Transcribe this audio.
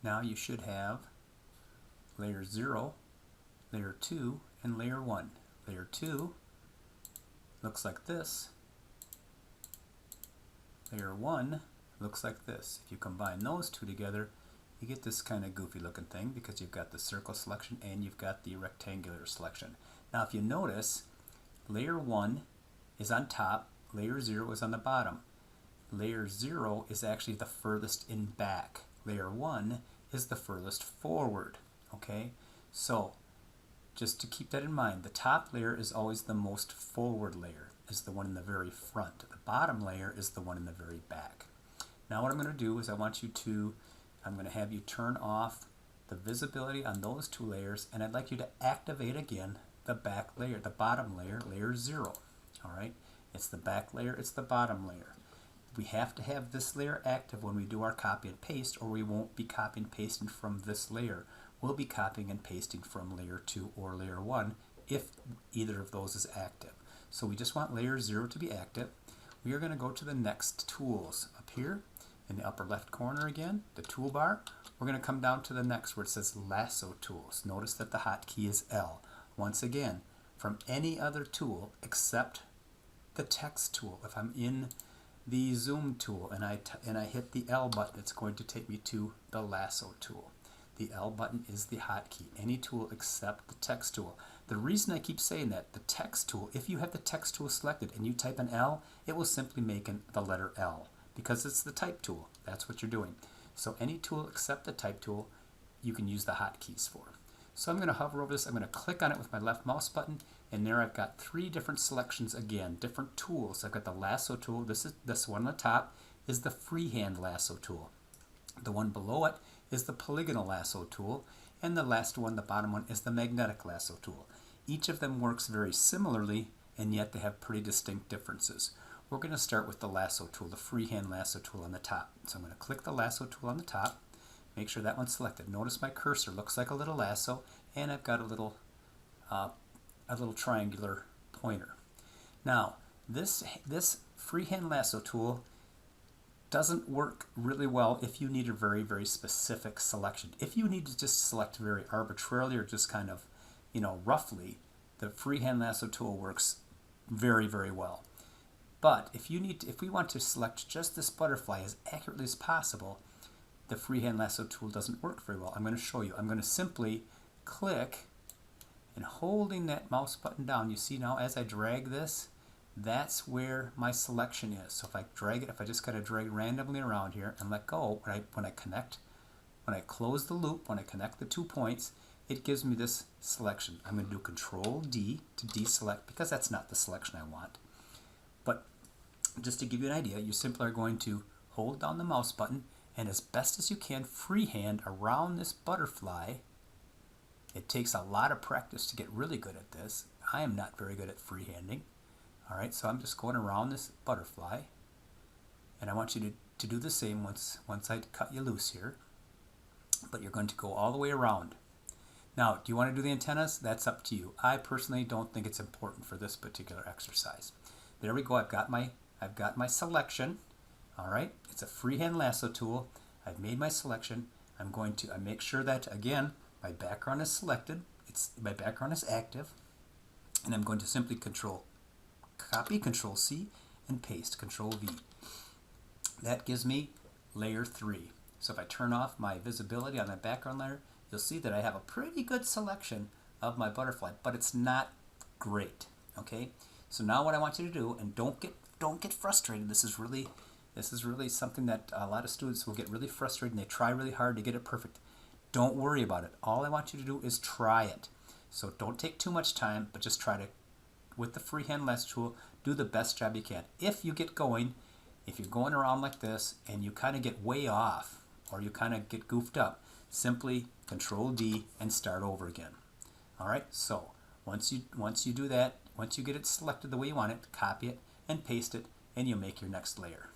Now you should have layer 0, layer 2, and layer 1. Layer 2 looks like this. Layer 1 looks like this. If you combine those two together, you get this kind of goofy looking thing because you've got the circle selection and you've got the rectangular selection. Now if you notice, layer 1 is on top, layer 0 is on the bottom. Layer 0 is actually the furthest in back. Layer 1 is the furthest forward. Okay, so just to keep that in mind, the top layer is always the most forward layer, is the one in the very front. The bottom layer is the one in the very back. Now what I'm going to do is I'm going to have you turn off the visibility on those two layers, and I'd like you to activate again the back layer, the bottom layer, layer 0. All right, it's the back layer, it's the bottom layer. We have to have this layer active when we do our copy and paste, or we won't be copying and pasting from this layer. We'll be copying and pasting from layer 2 or layer 1 if either of those is active. So we just want layer 0 to be active. We are going to go to the next tools up here in the upper left corner again, the toolbar. We're going to come down to the next where it says Lasso tools. Notice that the hotkey is L. Once again, from any other tool except the text tool. If I'm in the zoom tool and I hit the L button, it's going to take me to the Lasso tool. The L button is the hotkey. Any tool except the text tool. The reason I keep saying that, the text tool, if you have the text tool selected and you type an L, it will simply make the letter L because it's the type tool. That's what you're doing. So any tool except the type tool, you can use the hotkeys for. So I'm going to hover over this. I'm going to click on it with my left mouse button, and there I've got 3 different selections again, different tools. I've got the Lasso tool. This one on the top is the Freehand Lasso tool. The one below it is the Polygonal Lasso tool, and the last one, the bottom one, is the Magnetic Lasso tool. Each of them works very similarly, and yet they have pretty distinct differences. We're going to start with the Lasso tool, the Freehand Lasso tool on the top. So I'm going to click the Lasso tool on the top, make sure that one's selected. Notice my cursor looks like a little lasso, and I've got a little triangular pointer. Now, this Freehand Lasso tool doesn't work really well if you need a very, very specific selection. If you need to just select very arbitrarily or just kind of, roughly, the Freehand Lasso tool works very, very well. But if we want to select just this butterfly as accurately as possible, the Freehand Lasso tool doesn't work very well. I'm going to show you. I'm going to simply click, and holding that mouse button down, you see now as I drag this, that's where my selection is. So if I drag it, if I just kind of drag randomly around here and let go, when I close the loop, when I connect the 2 points, it gives me this selection. I'm going to do Control D to deselect because that's not the selection I want. But just to give you an idea, you simply are going to hold down the mouse button and as best as you can freehand around this butterfly. It takes a lot of practice to get really good at this. I am not very good at freehanding. Alright, so I'm just going around this butterfly, and I want you to do the same once I cut you loose here. But you're going to go all the way around. Now, do you want to do the antennas? That's up to you. I personally don't think it's important for this particular exercise. There we go. I've got my selection. Alright, it's a Freehand Lasso tool. I've made my selection. I make sure that, again, my background is selected. My background is active. And I'm going to simply copy, Control C, and paste, Control V. That gives me layer 3. So if I turn off my visibility on my background layer, you'll see that I have a pretty good selection of my butterfly, but it's not great. Okay? So now what I want you to do, and don't get frustrated. This is really something that a lot of students will get really frustrated and they try really hard to get it perfect. Don't worry about it. All I want you to do is try it. So don't take too much time, but just try to, with the Freehand Lasso tool, do the best job you can. If you get going, if you're going around like this and you kind of get way off or you kind of get goofed up, simply Control D and start over again. Alright, so once you do that, once you get it selected the way you want it, copy it and paste it, and you'll make your next layer.